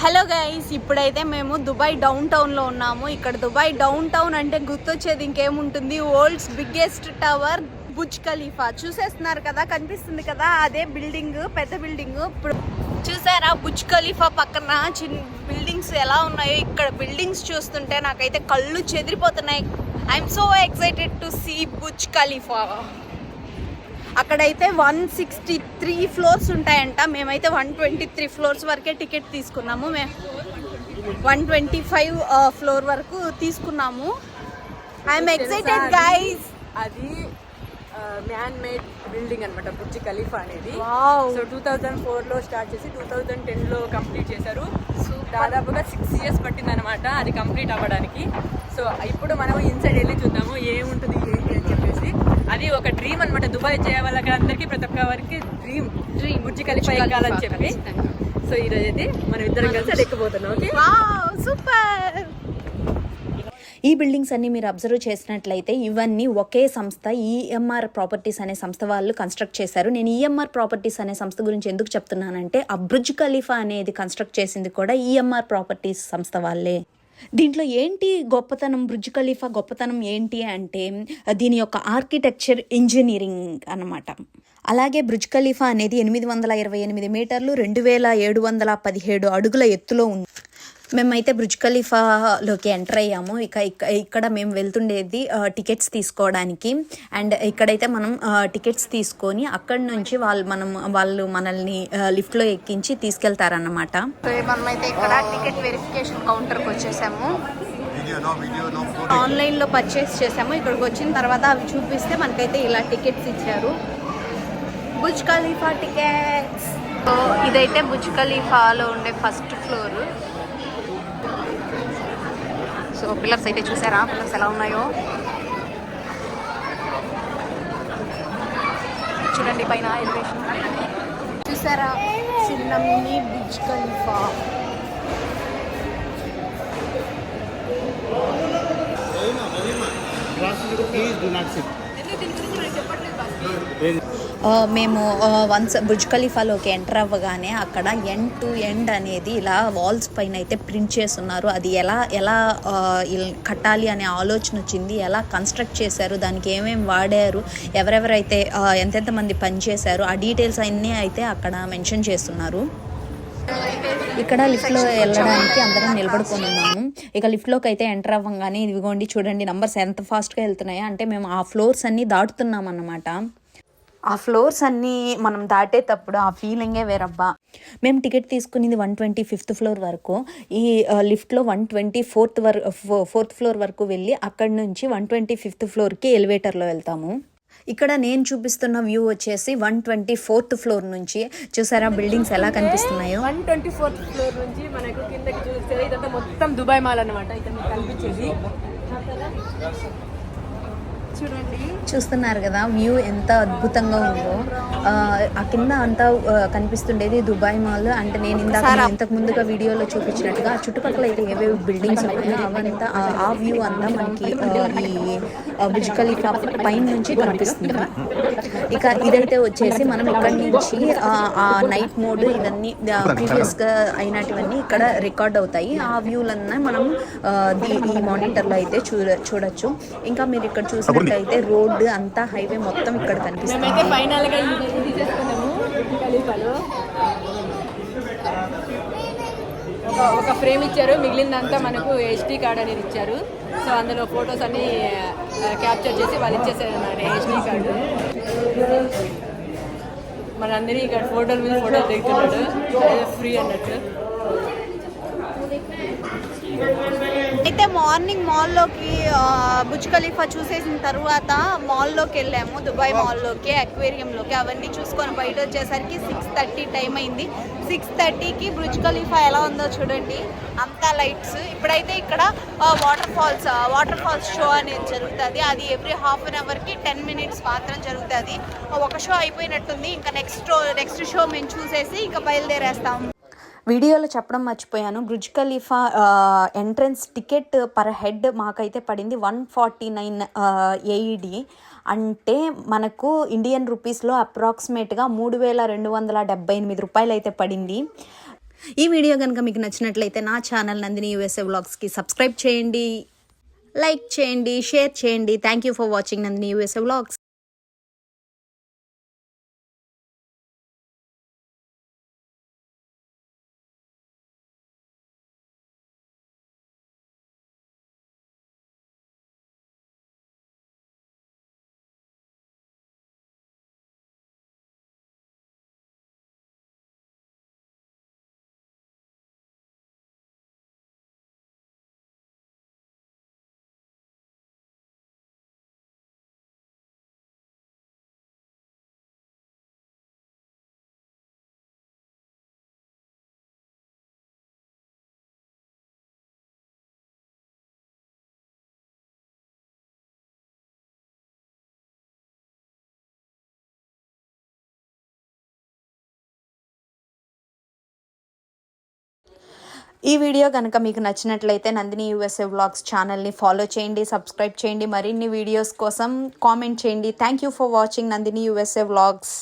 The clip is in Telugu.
హలో గైస్, ఇప్పుడైతే మేము దుబాయ్ డౌన్ టౌన్లో ఉన్నాము. ఇక్కడ దుబాయ్ డౌన్ టౌన్ అంటే గుర్తొచ్చేది ఇంకేముంటుంది, world's biggest tower Burj Khalifa. చూసేస్తున్నారు కదా, కనిపిస్తుంది కదా, అదే బిల్డింగ్, పెద్ద బిల్డింగ్. ఇప్పుడు చూసారా బుర్జ్ ఖలీఫా పక్కన చిన్న బిల్డింగ్స్ ఎలా ఉన్నాయో. ఇక్కడ బిల్డింగ్స్ చూస్తుంటే నాకైతే కళ్ళు చెదిరిపోతున్నాయి. I'm so excited to see Burj Khalifa. అక్కడైతే 163 ఫ్లోర్స్ ఉంటాయంట. మేమైతే 123 ఫ్లోర్స్ వరకే టికెట్ తీసుకున్నాము. మేము 125 ఫ్లోర్ వరకు తీసుకున్నాము. I'm excited guys. అది మ్యాన్ మేడ్ బిల్డింగ్ అనమాట బుర్జ్ ఖలీఫా అనేది. సో 2004లో స్టార్ట్ చేసి 2010లో కంప్లీట్ చేశారు. దాదాపుగా 6 years పట్టింది అనమాట అది కంప్లీట్ అవ్వడానికి. సో ఇప్పుడు మనం ఇన్సైడ్ వెళ్ళి చూద్దాము ఏముంటుంది ఏంటి అని చెప్పేసి. అది ఒక డ్రీమ్ అనమాట, దుబాయ్ చేయ వాళ్ళకి ప్రతి ఒక్క వారికి డ్రీమ్ బుర్జ్ ఖలీఫా ఎక్కాలని చెప్పి. సో ఈరోజు అయితే మనం ఇద్దరం కలిసి అది ఎక్కబోతున్నాం. Okay, super. ఈ బిల్డింగ్స్ అన్ని మీరు అబ్జర్వ్ చేసినట్లయితే ఇవన్నీ ఒకే సంస్థ, ఈఎంఆర్ ప్రాపర్టీస్ అనే సంస్థ వాళ్ళు కన్స్ట్రక్ట్ చేశారు. నేను ఈఎంఆర్ ప్రాపర్టీస్ అనే సంస్థ గురించి ఎందుకు చెప్తున్నానంటే ఆ బుర్జ్ ఖలీఫా అనేది కన్స్ట్రక్ట్ చేసింది కూడా ఈఎంఆర్ ప్రాపర్టీస్ సంస్థ వాళ్ళే. దీంట్లో ఏంటి గొప్పతనం, బుర్జ్ ఖలీఫా గొప్పతనం ఏంటి అంటే దీని యొక్క ఆర్కిటెక్చర్ ఇంజనీరింగ్ అన్నమాట. అలాగే బుర్జ్ ఖలీఫా అనేది 828 మీటర్లు 2717 అడుగుల ఎత్తులో ఉంది. మేమైతే బుర్జ్ ఖలీఫాలోకి ఎంటర్ అయ్యాము. ఇక్కడ మేము వెళ్తుండేది టికెట్స్ తీసుకోవడానికి. అండ్ ఇక్కడైతే మనం టికెట్స్ తీసుకొని అక్కడి నుంచి వాళ్ళు మనల్ని లిఫ్ట్లో ఎక్కించి తీసుకెళ్తారన్నమాట. మనమైతే ఇక్కడ టికెట్ వెరిఫికేషన్ కౌంటర్కి వచ్చేసాము. ఆన్లైన్లో పర్చేస్ చేసాము. ఇక్కడికి వచ్చిన తర్వాత అవి చూపిస్తే మనకైతే ఇలా టికెట్స్ ఇచ్చారు. Burj Khalifa tickets. ఇదైతే బుర్జ్ ఖలీఫాలో ఉండే ఫస్ట్ ఫ్లోర్. సో పిల్లర్స్ అయితే చూసారా, పిల్లర్స్ ఎలా ఉన్నాయో చూడండి. పైన ఎలివేషన్ చూసారా, చిన్న మినీ బుర్జ్ ఖలీఫా. మేము వన్స్ బుర్జ్ ఖలీఫాలోకి ఎంటర్ అవ్వగానే అక్కడ ఎండ్ టు ఎండ్ అనేది ఇలా వాల్స్ పైన అయితే ప్రింట్ చేస్తున్నారు. అది ఎలా కట్టాలి అనే ఆలోచన వచ్చింది, ఎలా కన్స్ట్రక్ట్ చేశారు, దానికి ఏమేమి వాడారు, ఎవరెవరైతే ఎంతెంత మంది పనిచేశారు, ఆ డీటెయిల్స్ అన్నీ అయితే అక్కడ మెన్షన్ చేస్తున్నారు. ఇక్కడ లిఫ్ట్లో వెళ్ళడానికి అందరం నిలబడుకొని ఉన్నాము. ఇక లిఫ్ట్లోకి అయితే ఎంటర్ అవ్వగానే ఇదిగోండి చూడండి నంబర్స్ ఎంత ఫాస్ట్గా వెళ్తున్నాయో. అంటే మేము ఆ ఫ్లోర్స్ అన్నీ దాటుతున్నాం అన్నమాట. ఆ ఫ్లోర్స్ అన్నీ మనం దాటేటప్పుడు ఆ ఫీలింగే వేరబ్బా. మేము టికెట్ తీసుకునేది 125th ఫ్లోర్ వరకు. ఈ లిఫ్ట్లో 124th ఫ్లోర్ వరకు వెళ్ళి అక్కడి నుంచి 125th ఫ్లోర్కి ఎలివేటర్లో వెళ్తాము. ఇక్కడ నేను చూపిస్తున్న వ్యూ వచ్చేసి 124th ఫ్లోర్ నుంచి. చూసారా బిల్డింగ్స్ ఎలా కనిపిస్తున్నాయో. 124th ఫ్లోర్ నుంచి మనకు కిందకి చూస్తే ఇదంతా మొత్తం దుబాయ్ మాల్ అనమాట. ఇక్కడ మీకు కనిపించేది చూడండి, చూస్తున్నారు కదా వ్యూ ఎంత అద్భుతంగా ఉందో. ఆ కింద అంతా కనిపిస్తుండేది దుబాయ్ మాల్. అంటే నేను ఇంతకు ముందుగా వీడియోలో చూపించినట్టుగా చుట్టుపక్కల అయితే ఏవేవి బిల్డింగ్స్ ఉన్నాయో అవంతా ఆ వ్యూ అంతా మనకి ఈ బుర్జ్ ఖలీఫా పైన నుంచి కనిపిస్తుంది. ఇక ఇదైతే వచ్చేసి మనం ఇక్కడి నుంచి ఆ నైట్ మోడ్ ఇవన్నీ ప్రీవియస్గా అయినటువన్నీ ఇక్కడ రికార్డ్ అవుతాయి. ఆ వ్యూలన్నా మనం ఈ మానిటర్లో అయితే చూడొచ్చు. ఇంకా మీరు ఇక్కడ చూసినట్లయితే రోడ్డు అంతా హైవే మొత్తం ఇక్కడ కనిపిస్తుంది. ఒక ఫ్రేమ్ ఇచ్చారు, మిగిలిందంతా మనకు HD కార్డ్ అనేది ఇచ్చారు. సో అందులో ఫొటోస్ అన్ని క్యాప్చర్ చేసి వాళ్ళు ఇచ్చేసారు అన్నమాట HD కార్డు. మనందరి ఇక్కడ ఫోటోల మీద ఫోటోలు దిగుతున్నాడు, ఫ్రీ అన్నట్టు. అయితే మార్నింగ్ మాల్లోకి బుర్జ్ ఖలీఫా చూసేసిన తర్వాత మాల్లోకి వెళ్ళాము, దుబాయ్ మాల్లోకి, అక్వేరియంలోకి. అవన్నీ చూసుకొని బయట వచ్చేసరికి 6:30 టైం అయింది. 6:30కి బుర్జ్ ఖలీఫా ఎలా ఉందో చూడండి, అంతా లైట్స్. ఇప్పుడైతే ఇక్కడ వాటర్ ఫాల్స్ షో అనేది జరుగుతుంది. అది ఎవ్రీ హాఫ్ అన్ అవర్కి 10 minutes మాత్రం జరుగుతుంది. ఒక షో అయిపోయినట్టుంది. ఇంకా నెక్స్ట్ షో మేము చూసేసి ఇంకా బయలుదేరేస్తాము. వీడియోలో చెప్పడం మర్చిపోయాను, Burj Khalifa entrance ticket per head మాకైతే పడింది 149 AED. అంటే మనకు ఇండియన్ రూపీస్లో అప్రాక్సిమేట్గా 3278 రూపాయలు అయితే పడింది. ఈ వీడియో కనుక మీకు నచ్చినట్లయితే నా ఛానల్ నందిని యూఎస్ఏ వ్లాగ్స్కి సబ్స్క్రైబ్ చేయండి, లైక్ చేయండి, షేర్ చేయండి. Thank you for watching Nandini USA vlogs. ఈ వీడియో కనుక మీకు నచ్చినట్లయితే నందిని యూఎస్ఏ వ్లాగ్స్ ఛానల్ని ఫాలో చేయండి, సబ్స్క్రైబ్ చేయండి. మరిన్ని వీడియోస్ కోసం కామెంట్ చేయండి. Thank you for watching Nandini USA vlogs.